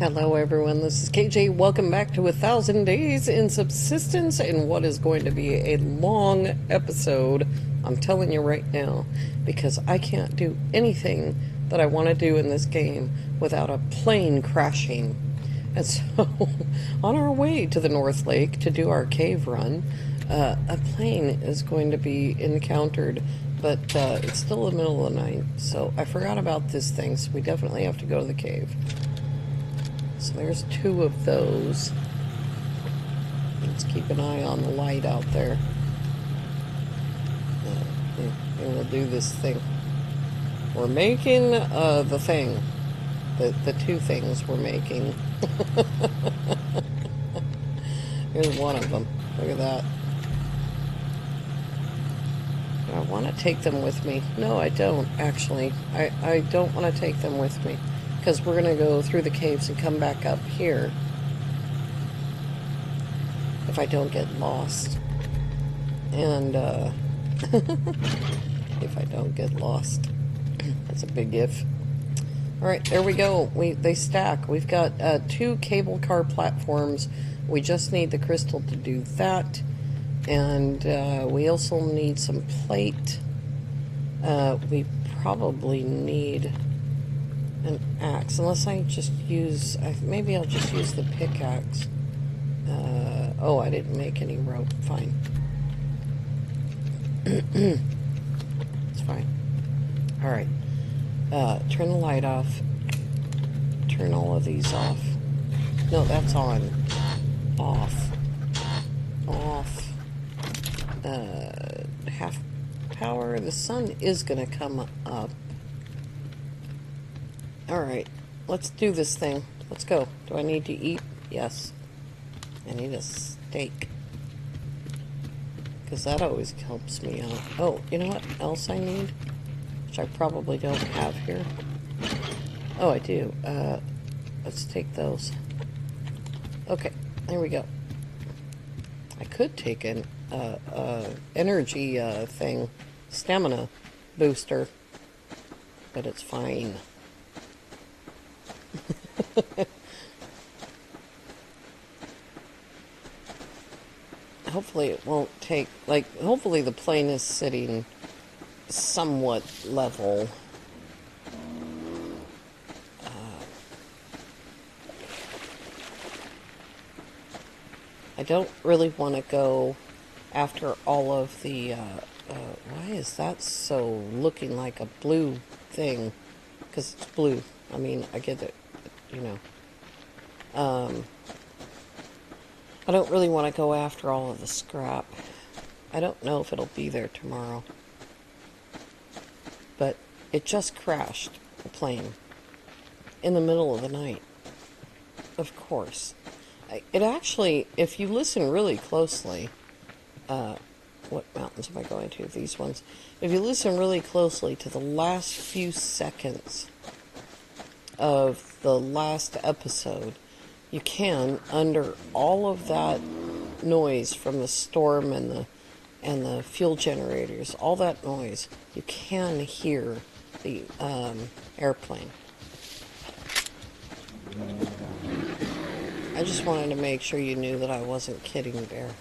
Hello everyone, this is KJ. Welcome back to 1,000 Days in Subsistence and what is going to be a long episode. I'm telling you right now, because I can't do anything that I want to do in this game without a plane crashing. And so, on our way to the North Lake to do our cave run, a plane is going to be encountered, but it's still the middle of the night, so I forgot about this thing, so we definitely have to go to the cave. So there's two of those. Let's keep an eye on the light out there. And we'll do this thing. We're making the thing. The two things we're making. Here's one of them. Look at that. I want to take them with me. No, I don't, actually. I don't want to take them with me. Because we're going to go through the caves and come back up here. If I don't get lost. And, if I don't get lost. That's a big if. Alright, there we go. They stack. We've got 2 cable car platforms. We just need the crystal to do that. And we also need some plate. We probably need an axe, unless I just use, maybe I'll just use the pickaxe. Oh, I didn't make any rope. Fine. It's fine. Alright. Turn the light off. Turn all of these off. No, that's on. Off. Off. Half power. The sun is gonna come up. Alright, let's do this thing. Let's go. Do I need to eat? Yes. I need a steak. Because that always helps me out. Oh, you know what else I need? Which I probably don't have here. Oh, I do. Let's take those. Okay, there we go. I could take an energy thing. Stamina booster. But it's fine. Hopefully it won't take, hopefully the plane is sitting somewhat level. I don't really want to go after all of the, why is that so looking like a blue thing? Because it's blue. I mean, I get it, you know. I don't really want to go after all of the scrap. I don't know if it'll be there tomorrow. But it just crashed, the plane, in the middle of the night. Of course. It actually, if you listen really closely, what mountains am I going to? These ones. If you listen really closely to the last few seconds of the last episode, you can, under all of that noise from the storm and the fuel generators, all that noise, you can hear the airplane. I just wanted to make sure you knew that I wasn't kidding, Bear.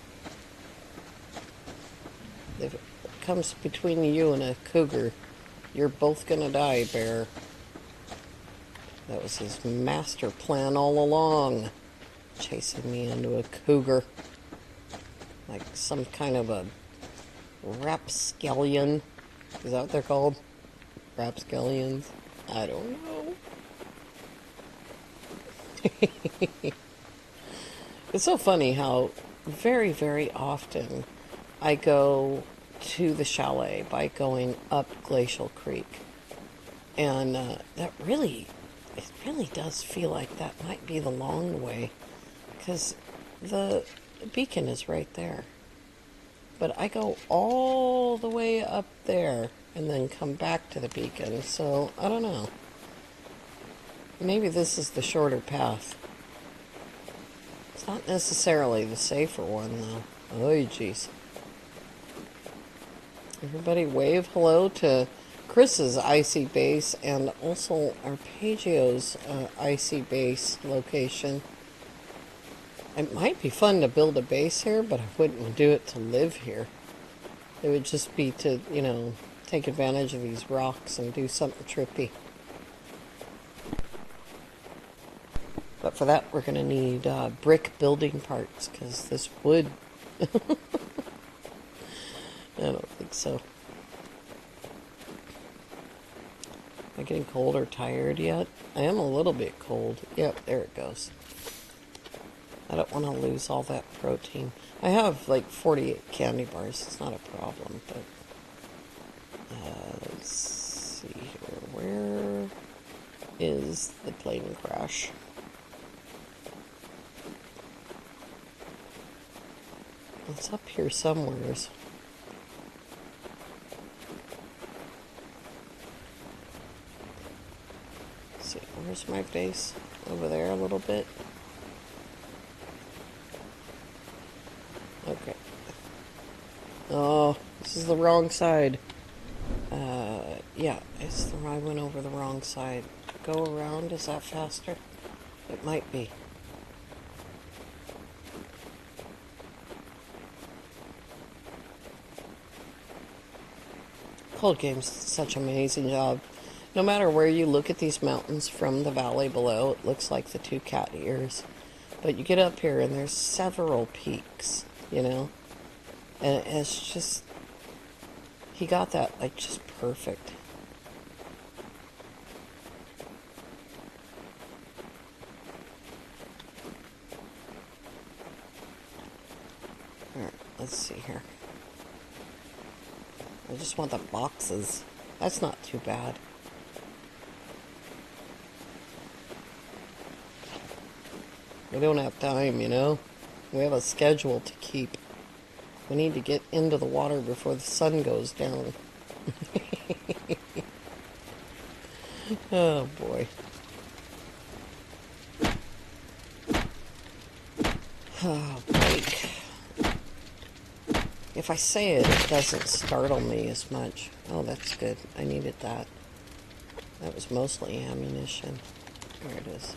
If it comes between you and a cougar, you're both gonna die, Bear. That was his master plan all along. Chasing me into a cougar. Like some kind of a rapscallion. Is that what they're called? Rapscallions? I don't know. It's so funny how very, very often I go to the chalet by going up Glacial Creek. And it really does feel like that might be the long way, because the beacon is right there. But I go all the way up there and then come back to the beacon, so I don't know. Maybe this is the shorter path. It's not necessarily the safer one, though. Oh, jeez. Everybody wave hello to Chris's icy base and also Arpeggio's icy base location. It might be fun to build a base here, but I wouldn't do it to live here. It would just be to, take advantage of these rocks and do something trippy. But for that, we're going to need brick building parts, because this wood... I don't think so. Am I getting cold or tired yet? I am a little bit cold. Yep, there it goes. I don't want to lose all that protein. I have like 48 candy bars. It's not a problem, but... let's see here. Where is the plane crash? It's up here somewheres. Let's see, where's my base? Over there a little bit. Okay. Oh, this is the wrong side. Yeah, I went over the wrong side. Go around, is that faster? It might be. Cold Game's such an amazing job. No matter where you look at these mountains from the valley below, it looks like the two cat ears. But you get up here and there's several peaks, And it's just... He got that, like, just perfect. Alright, let's see here. I just want the boxes. That's not too bad. We don't have time, We have a schedule to keep. We need to get into the water before the sun goes down. Oh, boy. Oh, break. If I say it, it doesn't startle me as much. Oh, that's good. I needed that. That was mostly ammunition. There it is.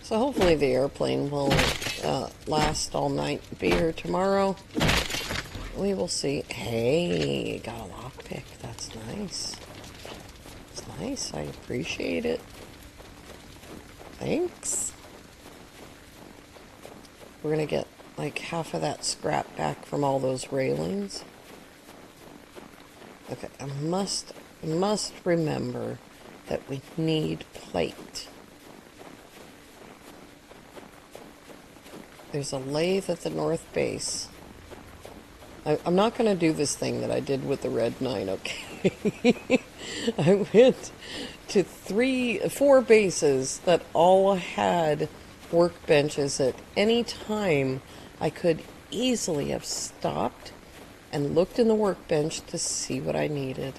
So hopefully the airplane will last all night and be here tomorrow. We will see. Hey, got a lockpick. That's nice. It's nice. I appreciate it. Thanks. We're going to get like half of that scrap back from all those railings. Okay, I must remember that we need plate. There's a lathe at the north base. I'm not going to do this thing that I did with the Red 9, okay? I went to 4 bases that all had workbenches at any time. I could easily have stopped and looked in the workbench to see what I needed.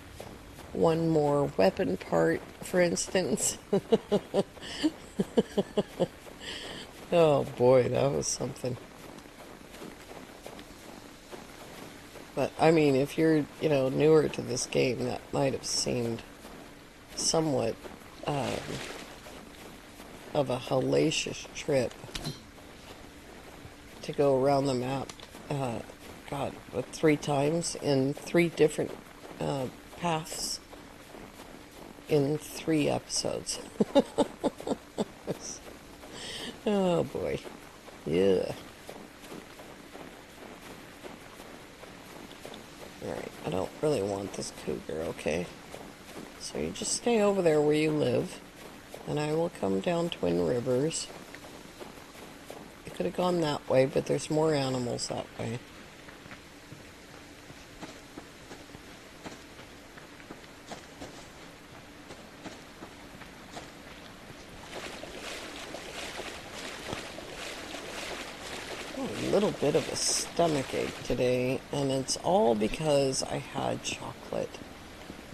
One more weapon part, for instance. Oh boy, that was something. But, I mean, if you're, newer to this game, that might have seemed somewhat of a hellacious trip to go around the map, God, 3 times in 3 different paths in 3 episodes. Oh boy. Yeah. Alright, I don't really want this cougar, okay? So you just stay over there where you live, and I will come down Twin Rivers. I could have gone that way, but there's more animals that way. A little bit of a stomach ache today, and it's all because I had chocolate.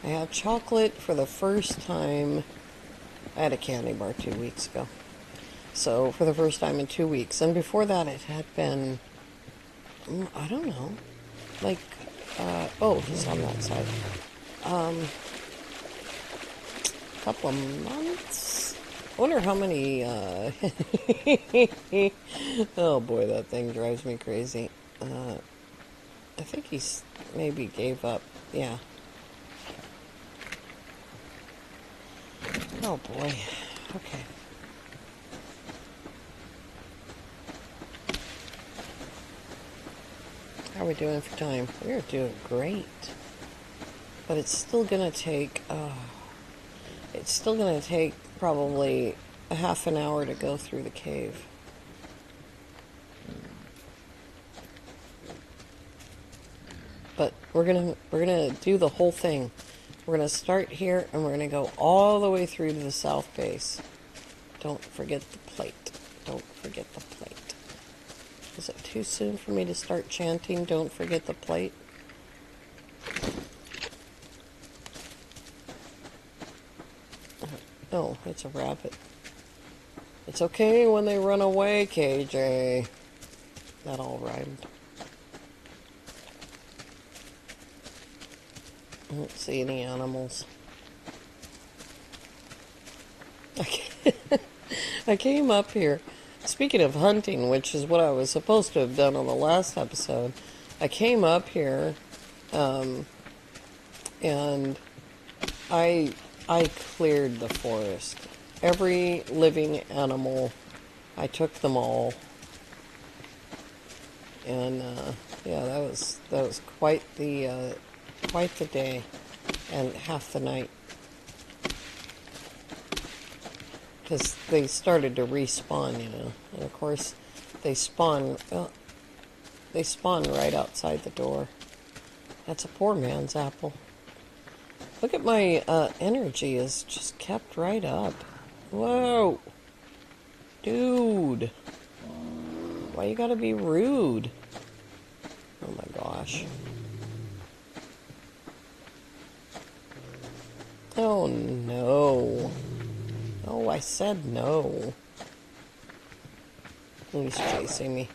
I had chocolate for the first time. I had a candy bar 2 weeks ago. So for the first time in 2 weeks. And before that it had been, I don't know, like Oh, he's on that side. Couple of months. I wonder how many. Oh boy, that thing drives me crazy. I think he's maybe gave up. Yeah. Oh boy. Okay. How are we doing for time? We're doing great. But it's still gonna take. It's still gonna take probably a half an hour to go through the cave. But we're gonna do the whole thing. We're gonna start here and we're gonna go all the way through to the south base. Don't forget the plate. Don't forget the plate. Is it too soon for me to start chanting, "Don't forget the plate"? Oh, it's a rabbit. It's okay when they run away, KJ. That all rhymed. I don't see any animals. I came up here. Speaking of hunting, which is what I was supposed to have done on the last episode, I came up here, and I cleared the forest. Every living animal, I took them all, and yeah, that was quite the day, and half the night, because they started to respawn, and of course they spawn. Well, they spawn right outside the door. That's a poor man's apple. Look at my energy is just kept right up. Whoa. Dude. Why you gotta be rude? Oh my gosh. Oh no. Oh, I said no. He's chasing me.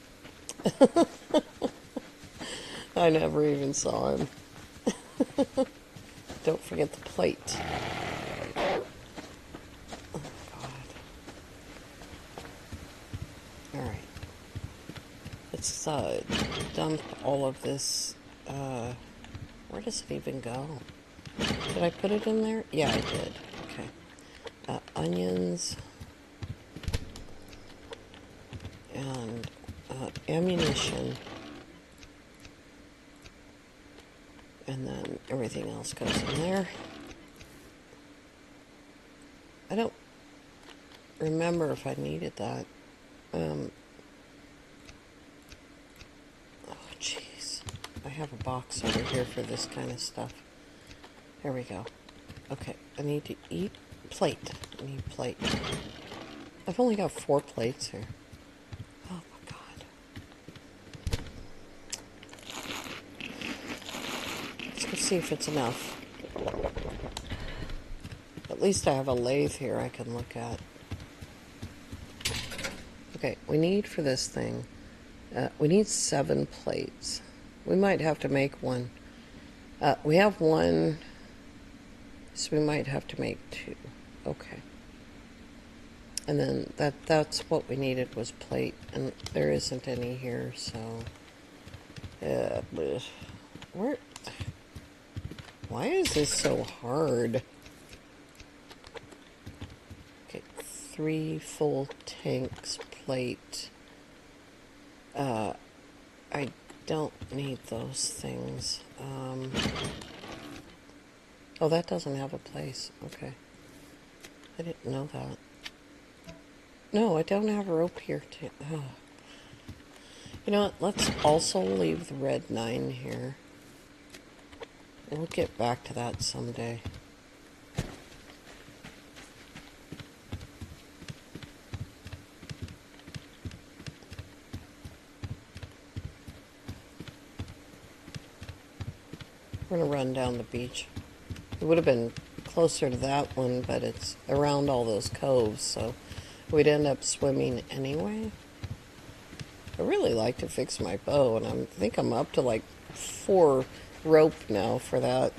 I never even saw him. Don't forget the plate. Oh, God. Alright. Let's dump all of this. Where does it even go? Did I put it in there? Yeah, I did. Okay. Onions. And ammunition. And then everything else goes in there. I don't remember if I needed that. Oh, jeez. I have a box over here for this kind of stuff. There we go. Okay, I need to eat plate. I need plate. I've only got 4 plates here. Oh my God. Let's see if it's enough. At least I have a lathe here I can look at. Okay, we need for this thing, we need 7 plates. We might have to make one. We have 1, so we might have to make 2. Okay. And then that's what we needed was plate, and there isn't any here, so why is this so hard? Okay, 3 full tanks plate. I don't need those things. Oh, that doesn't have a place. Okay. I didn't know that. No, I don't have a rope here to... Oh. You know what? Let's also leave the red 9 here. We'll get back to that someday. We're going to run down the beach. It would have been closer to that one, but it's around all those coves, so we'd end up swimming anyway. I really like to fix my bow, and I think I'm up to like 4 rope now for that.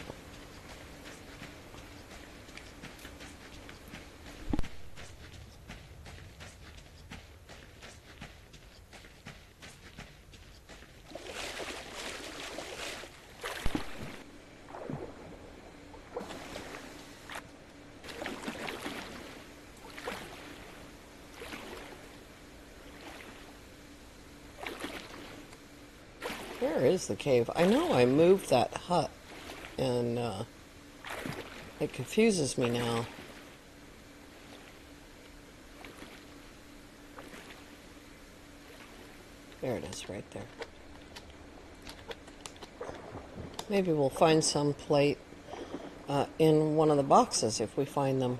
Where is the cave? I know I moved that hut, and it confuses me now. There it is, right there. Maybe we'll find some plate in one of the boxes if we find them.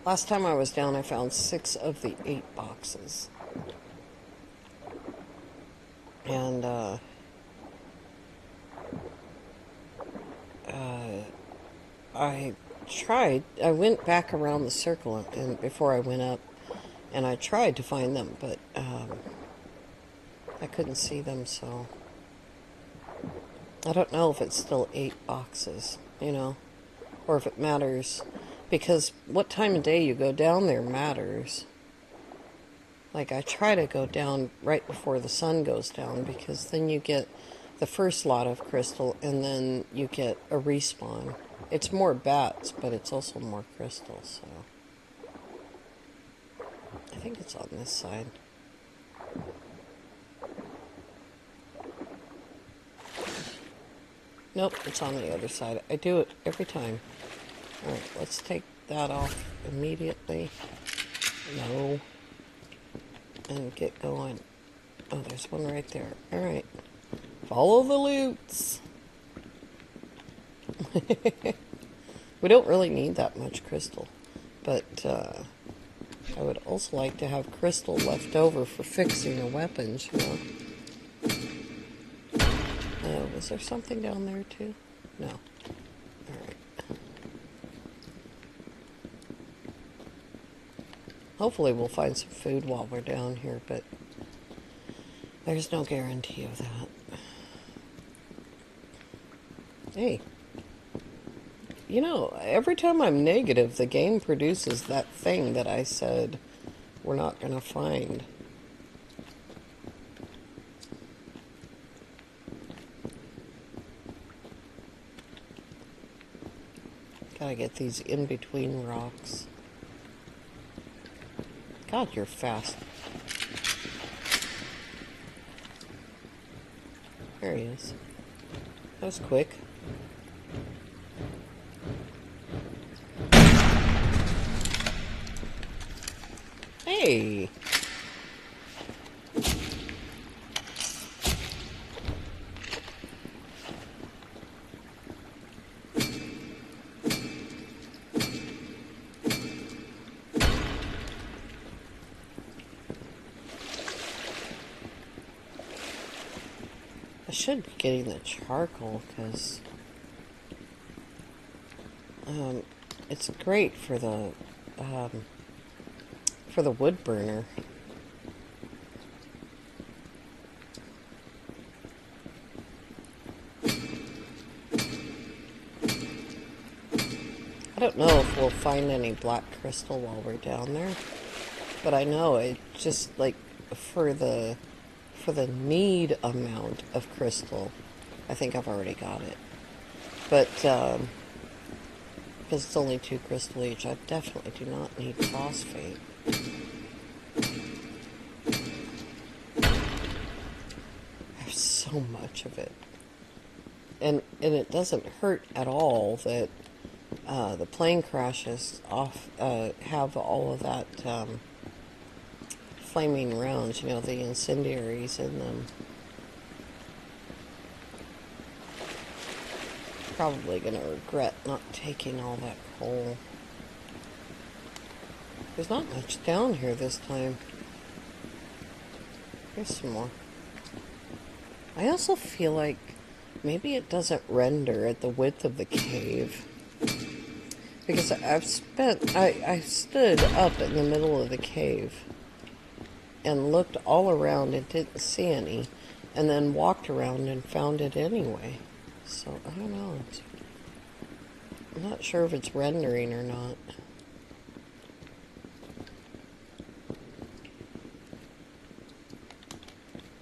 Last time I was down, I found 6 of the 8 boxes. And I went back around the circle and before I went up, and I tried to find them, but I couldn't see them, so I don't know if it's still 8 boxes, you know, or if it matters, because what time of day you go down there matters. Like, I try to go down right before the sun goes down, because then you get the first lot of crystal, and then you get a respawn. It's more bats, but it's also more crystals, so I think it's on this side. Nope, it's on the other side. I do it every time. Alright, let's take that off immediately. No. And get going. Oh, there's one right there. Alright. Follow the loots. We don't really need that much crystal. But I would also like to have crystal left over for fixing the weapons, you know. Was there something down there too? No. Alright. Hopefully we'll find some food while we're down here, but there's no guarantee of that. Hey. You know, every time I'm negative, the game produces that thing that I said we're not going to find. Gotta get these in-between rocks. God, you're fast. There he is. That was quick. Hey! I should be getting the charcoal because it's great for the wood burner. I don't know if we'll find any black crystal while we're down there, but I know it just like for the need amount of crystal, I think I've already got it. But because it's only 2 crystal each, I definitely do not need phosphate. There's so much of it, and it doesn't hurt at all that the plane crashes off have all of that flaming rounds, you know, the incendiaries in them. Probably gonna regret not taking all that coal. There's not much down here this time. Here's some more. I also feel like maybe it doesn't render at the width of the cave. Because I stood up in the middle of the cave and looked all around and didn't see any. and then walked around and found it anyway. So I don't know. I'm not sure if it's rendering or not.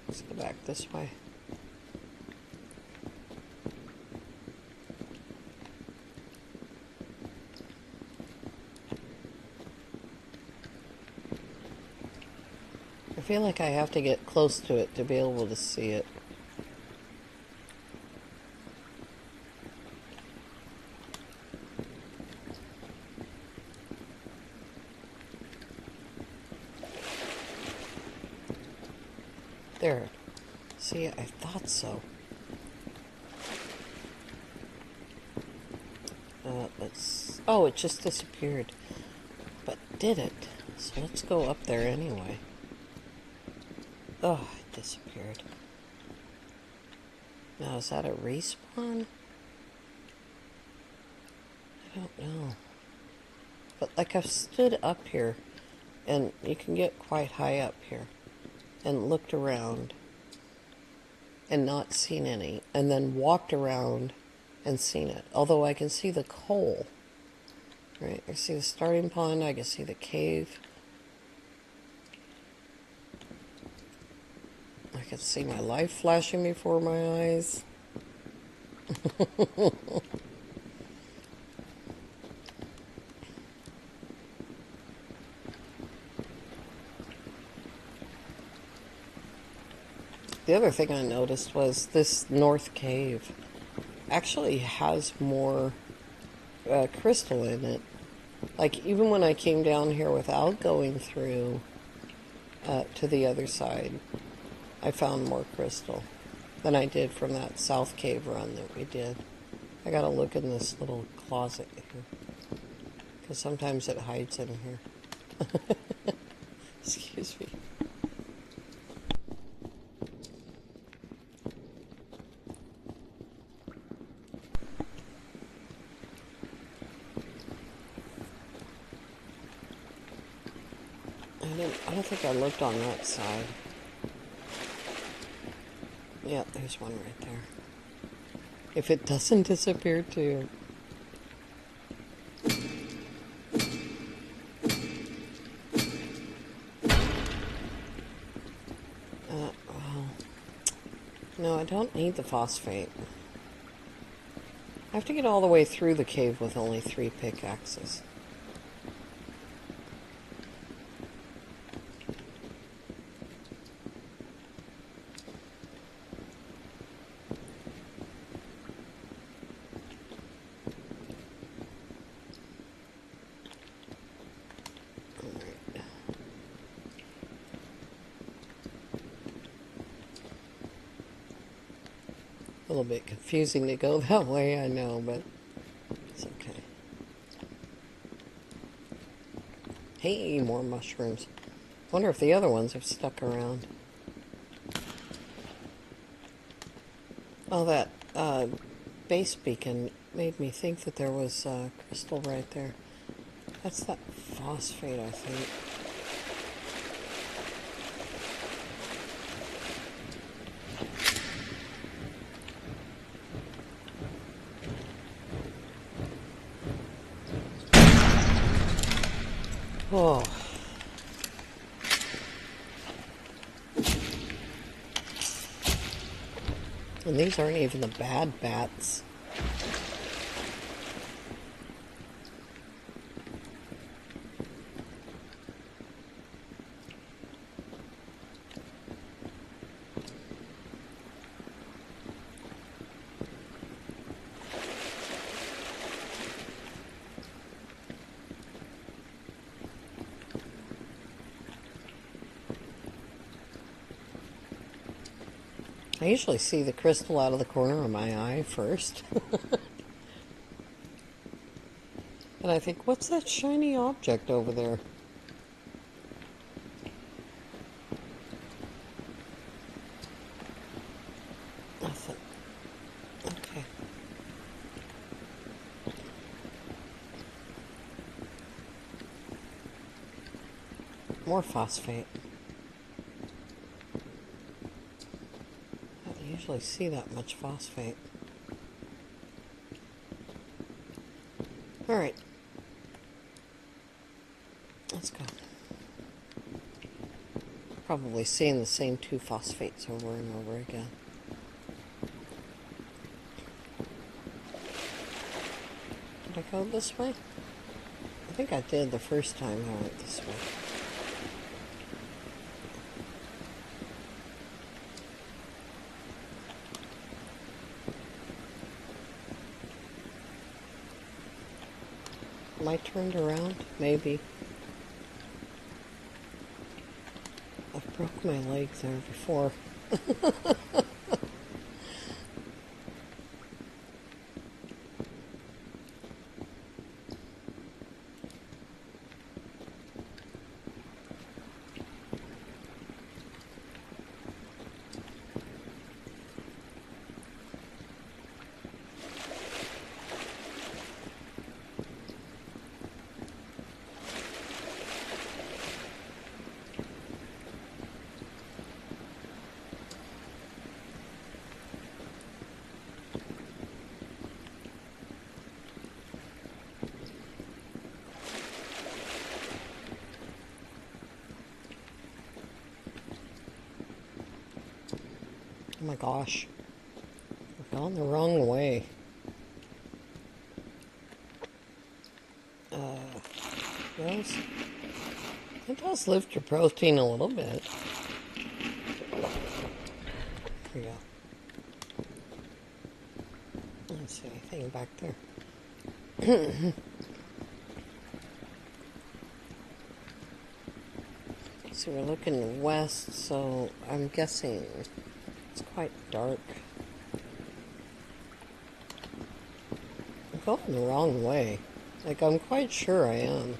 Let's go back this way. I feel like I have to get close to it to be able to see it. There. See, I thought so. Oh, it just disappeared. But did it? So let's go up there anyway. Oh, it disappeared. Now, is that a respawn? I don't know. But like I've stood up here, and you can get quite high up here, and looked around and not seen any, and then walked around and seen it. Although I can see the coal, right? I see the starting pond, I can see the cave. I can see my life flashing before my eyes. The other thing I noticed was this north cave actually has more crystal in it. Like, even when I came down here without going through to the other side, I found more crystal than I did from that south cave run that we did. I gotta look in this little closet here, because sometimes it hides in here. Excuse me. I don't think I looked on that side. Yeah, there's one right there. If it doesn't disappear too. Well, no, I don't need the phosphate. I have to get all the way through the cave with only 3 pickaxes. A little bit confusing to go that way, I know, but it's okay. Hey, more mushrooms. Wonder if the other ones have stuck around. Oh, that base beacon made me think that there was crystal right there. That's that phosphate, I think. Oh. And these aren't even the bad bats. I usually see the crystal out of the corner of my eye first. And I think, what's that shiny object over there? Nothing. Okay. More phosphate. actually see that much phosphate. Alright. Let's go. Probably seeing the same 2 phosphates over and over again. Did I go this way? I think I did the first time I went this way. Am I turned around? Maybe. I've broke my leg there before. Oh my gosh. We're going the wrong way. Yes. It does lift your protein a little bit. There we go. I don't see anything back there. So we're looking west, so I'm guessing it's quite dark. I'm going the wrong way. Like, I'm quite sure I am.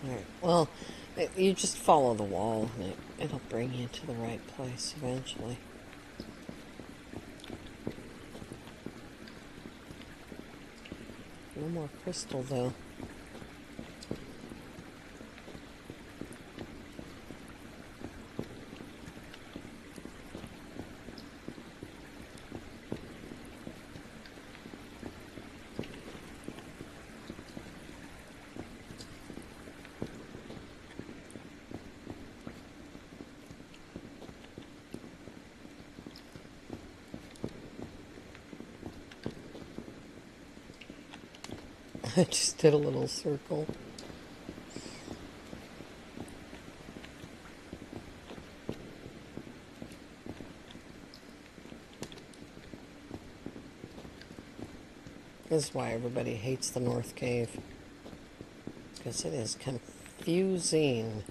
Alright, well, you just follow the wall, and it'll bring you to the right place eventually. No more crystal, though. I just did a little circle. This is why everybody hates the North Cave. Because it is confusing.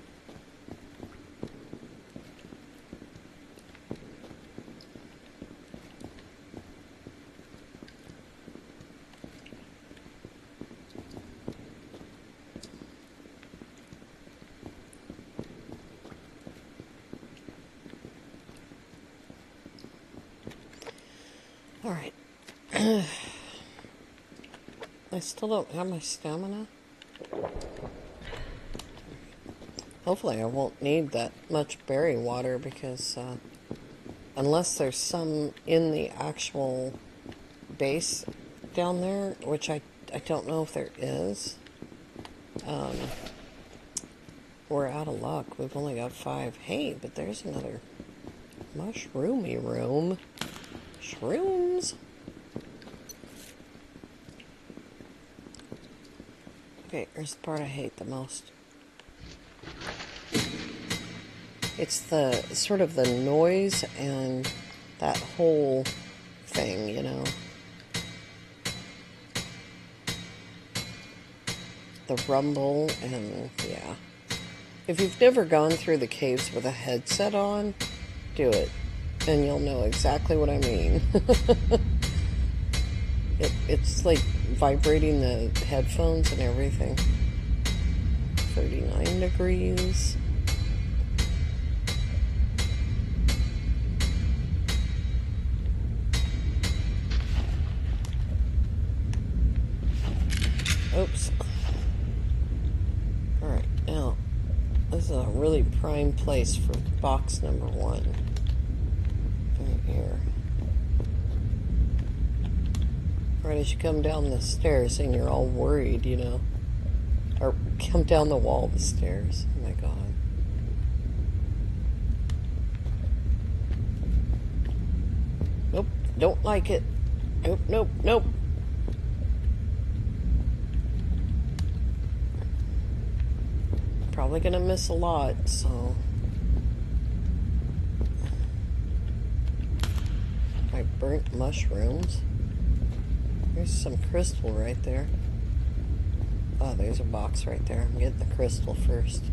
Alright. I still don't have my stamina. Hopefully I won't need that much berry water because unless there's some in the actual base down there, which I don't know if there is, we're out of luck. We've only got 5. Hey, but there's another mushroomy room. Shrooms. Okay, here's the part I hate the most. It's the sort of the noise and that whole thing, you know. The rumble and yeah. If you've never gone through the caves with a headset on, do it. And you'll know exactly what I mean. It's like vibrating the headphones and everything. 39 degrees. Oops. Alright, now prime place for box number 1. Right here. Right as you come down the stairs and you're all worried, you know. Or come down the wall of the stairs. Oh my god. Nope, don't like it. Nope, nope, nope. Probably gonna miss a lot, so. I burnt mushrooms. There's some crystal right there. Oh, there's a box right there. I'm getting the crystal first.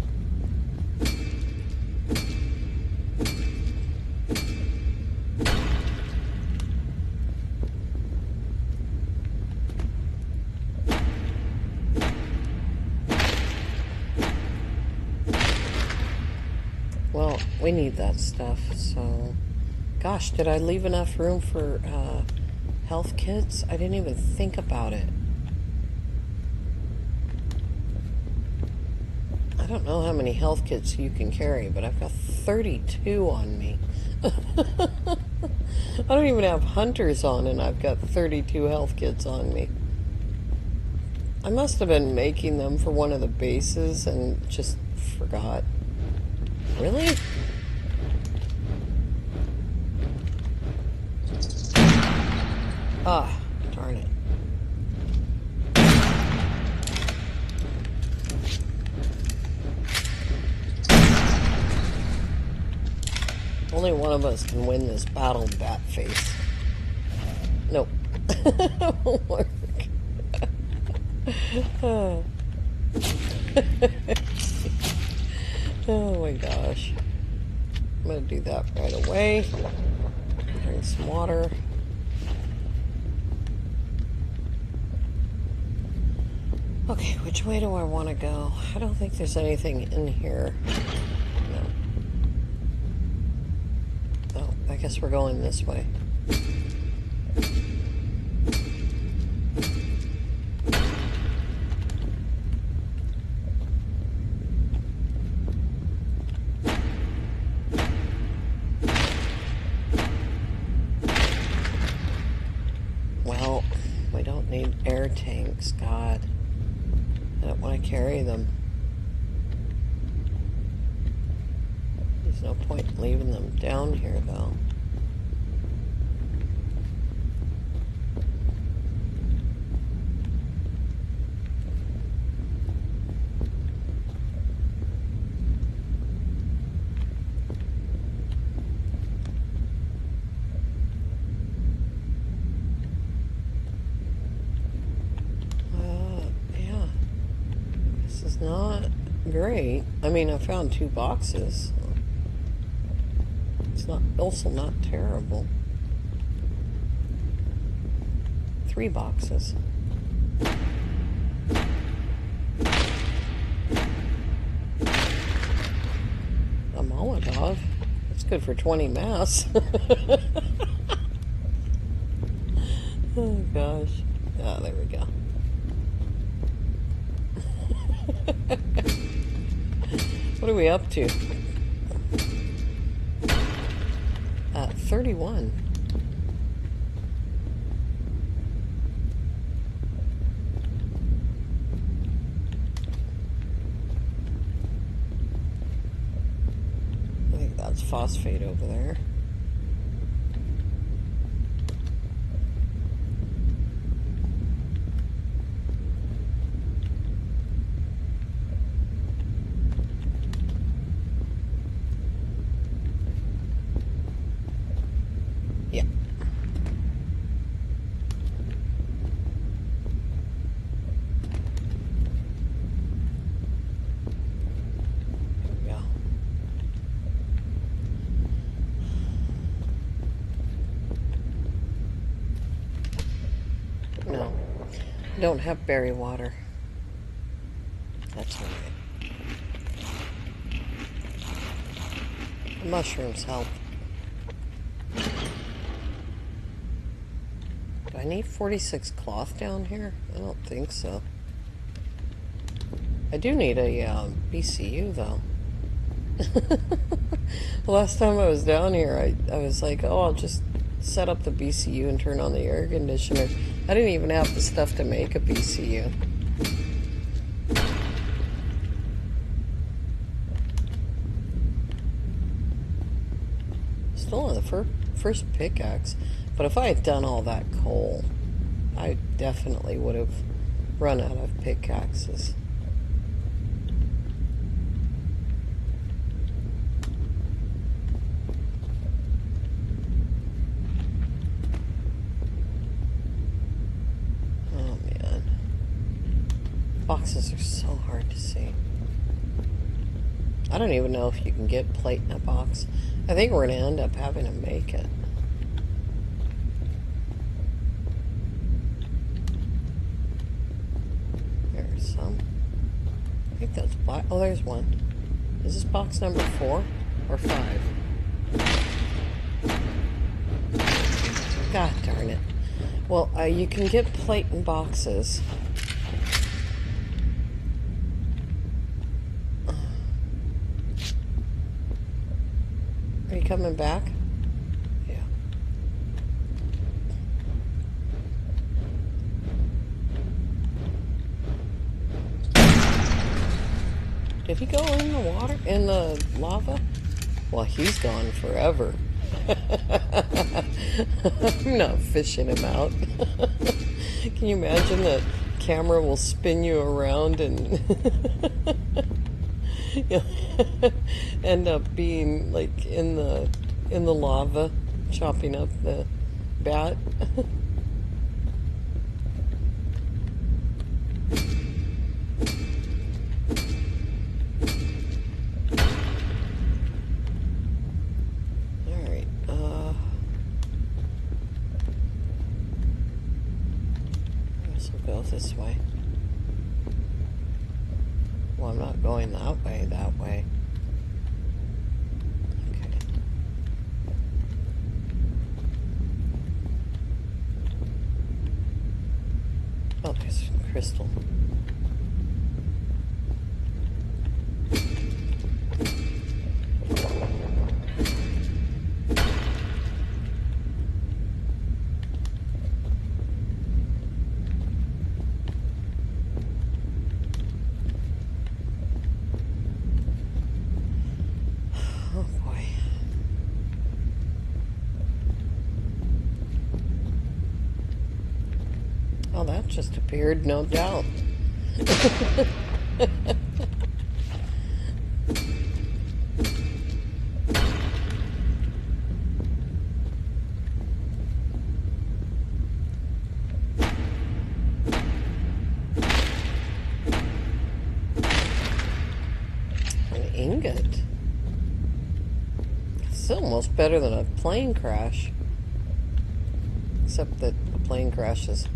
Well, we need that stuff, so... Gosh, did I leave enough room for health kits? I didn't even think about it. I don't know how many health kits you can carry, but I've got 32 on me. I don't even have hunters on, and I've got 32 health kits on me. I must have been making them for one of the bases and just forgot. Really? Ah, darn it. Only one of us can win this battle, Batface. Nope. That won't work. Oh my gosh. I'm gonna do that right away. Drink some water. Okay, which way do I want to go? I don't think there's anything in here. No. Oh, I guess we're going this way. Well, we don't need air tanks, God. I don't want to carry them. There's no point in leaving them down here, though. Not great. I mean, I found 2 boxes. It's not also not terrible. 3 boxes. A Molotov. That's good for 20 mass. Oh gosh. Ah, there we go. What are we up to? 31. I think that's phosphate over there. No, I don't have berry water. That's alright. The mushrooms help. Do I need 46 cloth down here? I don't think so. I do need a BCU though. The last time I was down here, I was like, oh, I'll just set up the BCU and turn on the air conditioner. I didn't even have the stuff to make a BCU. Still on the first pickaxe. But if I had done all that coal, I definitely would have run out of pickaxes. Oh man. Boxes are so hard to see. I don't even know if you can get plate in a box. I think we're going to end up having to make it. There's some. I think that's black. Oh, there's one. Is this box number 4 or 5? God darn it. Well, you can get plate in boxes. Are you coming back? Yeah. Did he go in the water? In the lava? Well, he's gone forever. I'm not fishing him out. Can you imagine the camera will spin you around and end up being like in the lava, chopping up the bat? Go this way. Well, I'm not going that way, that way. Okay. Oh, there's crystal. Oh, that just appeared, no doubt. An ingot. It's almost better than a plane crash. Except that a plane crash is,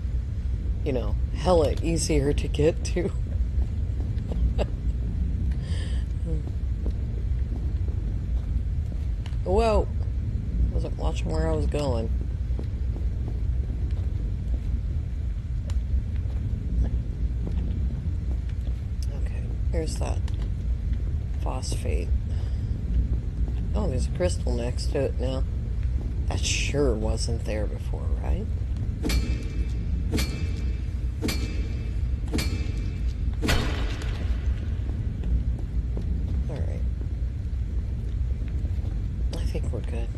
you know, hella easier to get to. Whoa! Wasn't watching where I was going. Okay, here's that phosphate. Oh, there's a crystal next to it now. That sure wasn't there before, right? Alright. I think we're good.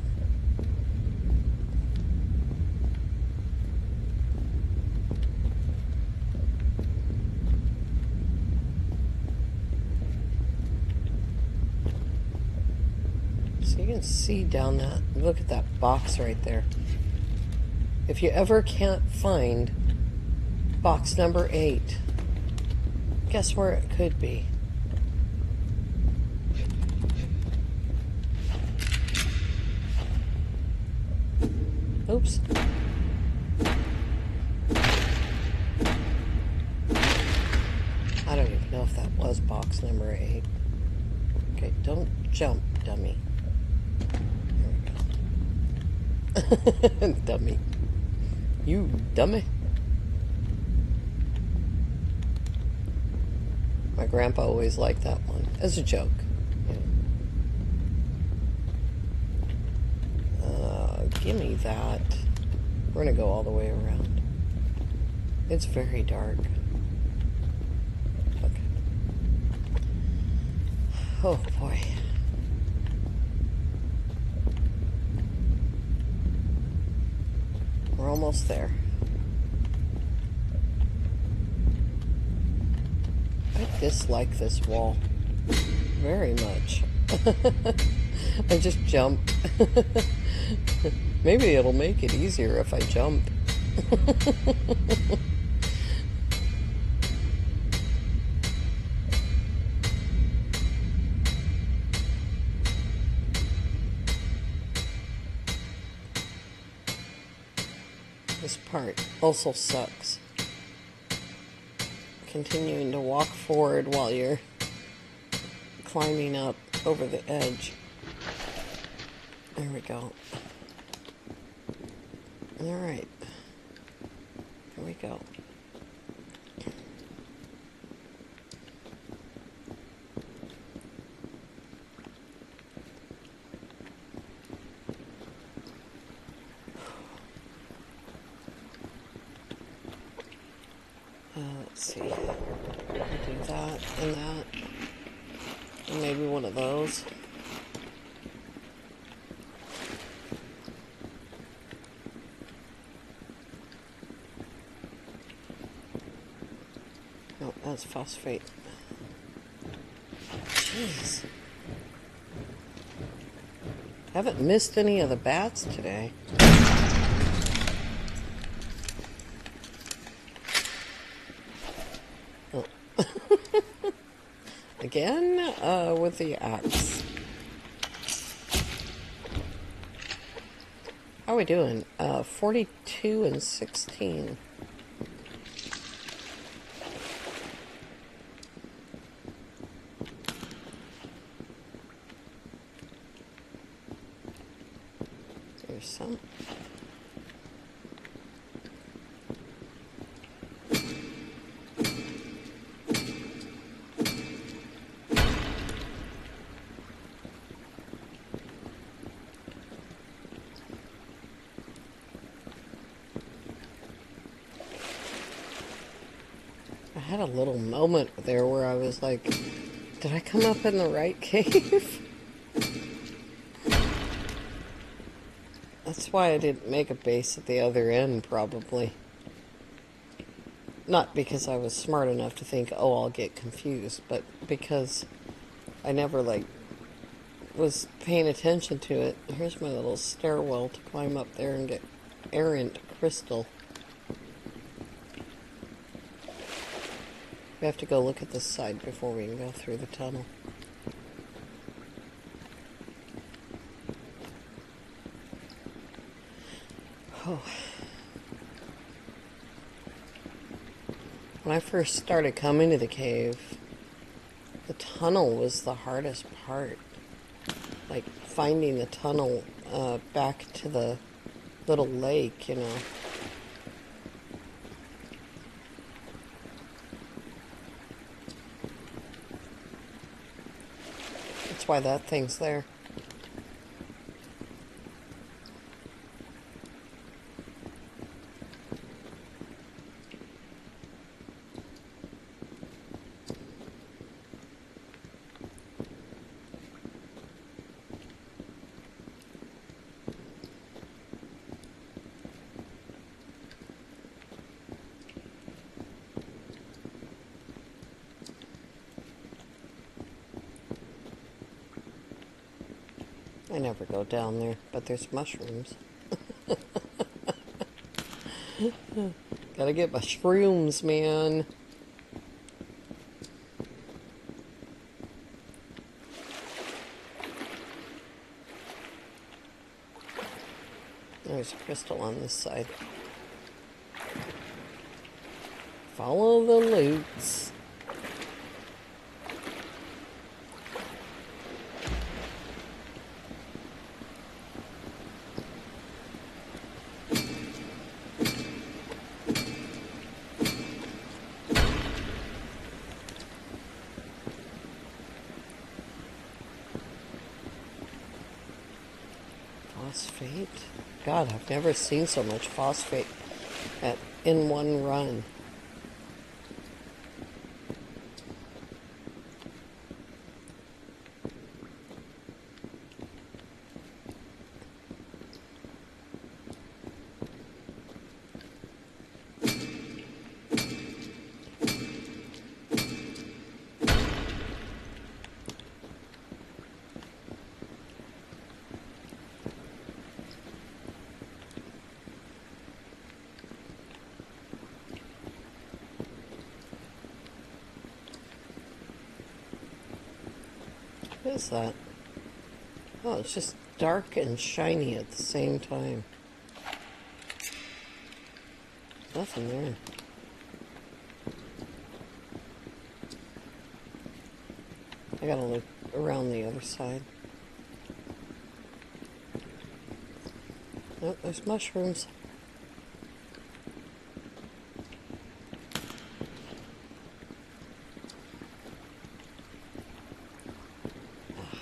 So you can see down that, look at that box right there. If you ever can't find box number 8, guess where it could be? Oops. I don't even know if that was box number 8. Okay, don't jump, dummy. There we go. Dummy. You dummy. My grandpa always liked that one. As a joke. You know. gimme that. We're gonna go all the way around. It's very dark. Okay. Oh boy. We're almost there. I dislike this wall very much. I just jump. Maybe it'll make it easier if I jump. This part also sucks. Continuing to walk forward while you're climbing up over the edge. There we go. Alright. Here we go. Let's see. I'll do that and that. And maybe one of those. No, that's phosphate. Jeez. Haven't missed any of the bats today. Oh. Again, with the axe. How are we doing? 42 and 16. There's some. I had a little moment there where I was like, did I come up in the right cave? That's why I didn't make a base at the other end, probably. Not because I was smart enough to think, oh, I'll get confused, but because I never, like, was paying attention to it. Here's my little stairwell to climb up there and get errant crystal. We have to go look at this side before we can go through the tunnel. Oh. When I first started coming to the cave, the tunnel was the hardest part. Like finding the tunnel back to the little lake, you know. That's why that thing's there. I never go down there, but there's mushrooms. Gotta get my shrooms, man. There's a crystal on this side. Follow the loots. Phosphate. God, I've never seen so much phosphate in one run. What is that? Oh, it's just dark and shiny at the same time. Nothing there. I gotta look around the other side. Oh, there's mushrooms.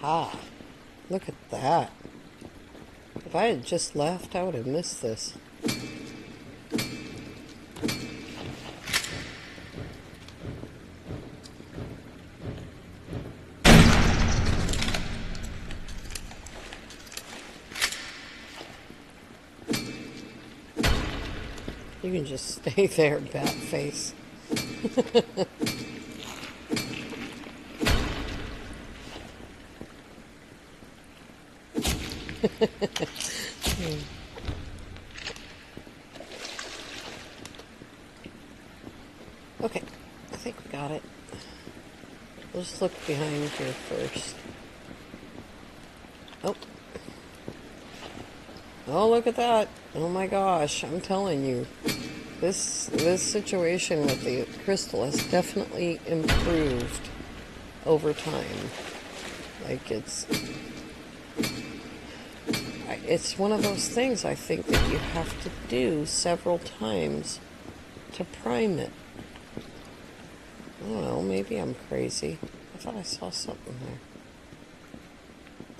Aha! Look at that. If I had just left, I would have missed this. You can just stay there, bat face. Okay, I think we got it. We'll just look behind here first. Oh. Oh, look at that. Oh my gosh, I'm telling you. This situation with the crystal has definitely improved over time. Like it's one of those things I think that you have to do several times to prime it. I don't know, maybe I'm crazy. I thought I saw something there.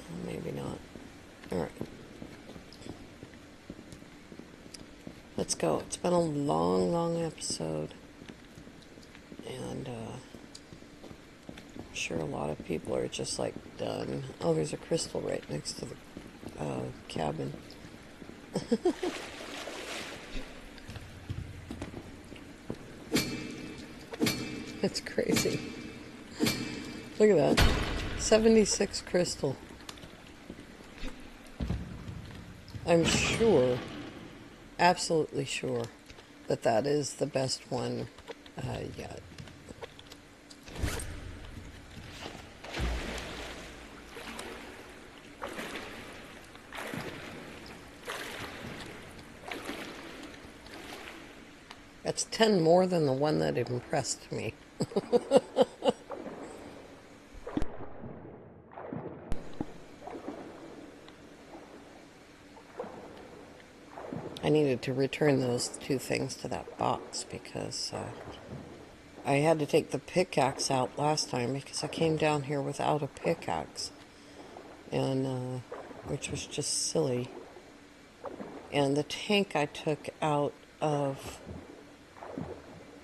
Oh, maybe not. Alright. Let's go. It's been a long, long episode. And I'm sure a lot of people are just like done. Oh, there's a crystal right next to the cabin. That's crazy. Look at that. 76 crystal. I'm sure, absolutely sure, that that is the best one yet. That's 10 more than the one that impressed me. I needed to return those two things to that box because I had to take the pickaxe out last time because I came down here without a pickaxe, and which was just silly. And the tank I took out of,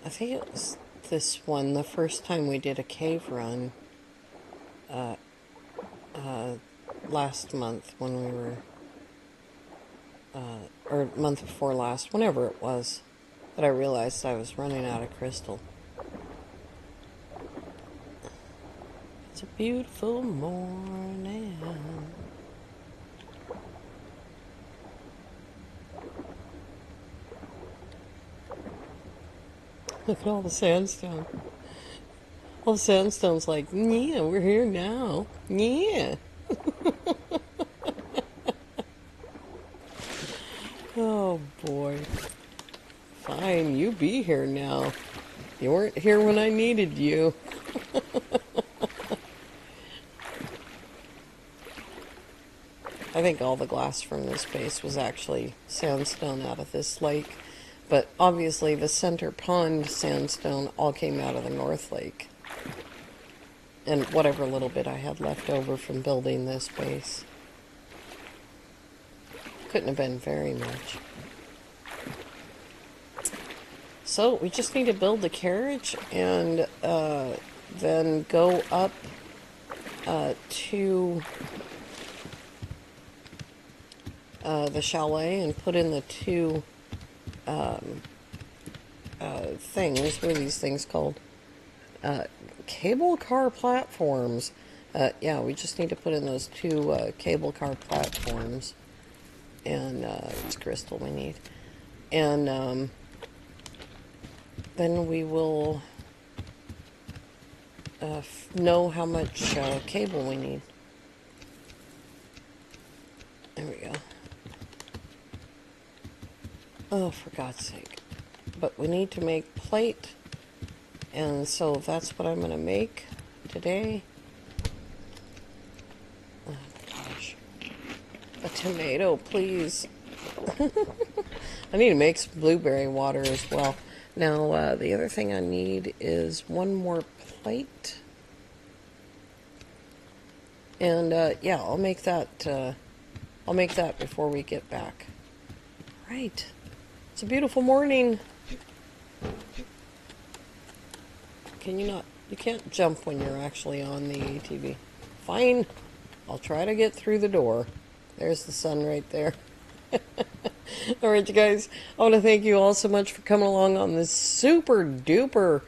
I think it was this one, the first time we did a cave run last month when we were, or month before last, whenever it was, that I realized I was running out of crystal. It's a beautiful morning. Look at all the sandstone. All the sandstone's like, yeah, we're here now. Yeah. Oh boy. Fine, you be here now. You weren't here when I needed you. I think all the glass from this base was actually sandstone out of this lake. But obviously the center pond sandstone all came out of the North Lake. And whatever little bit I had left over from building this base. couldn't have been very much. So we just need to build the carriage and then go up to the chalet and put in the two things. What are these things called? Cable car platforms. Yeah, we just need to put in those two cable car platforms. And it's crystal we need. And then we will know how much cable we need. There we go. Oh, for God's sake. But we need to make plate. And so that's what I'm going to make today. Oh, gosh. A tomato, please. I need to make some blueberry water as well. Now, the other thing I need is one more plate. And, yeah, I'll make that before we get back. Right. It's a beautiful morning. Can you not? You can't jump when you're actually on the ATV. Fine. I'll try to get through the door. There's the sun right there. All right, you guys. I want to thank you all so much for coming along on this super duper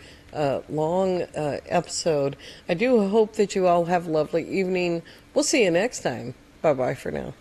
long episode. I do hope that you all have a lovely evening. We'll see you next time. Bye-bye for now.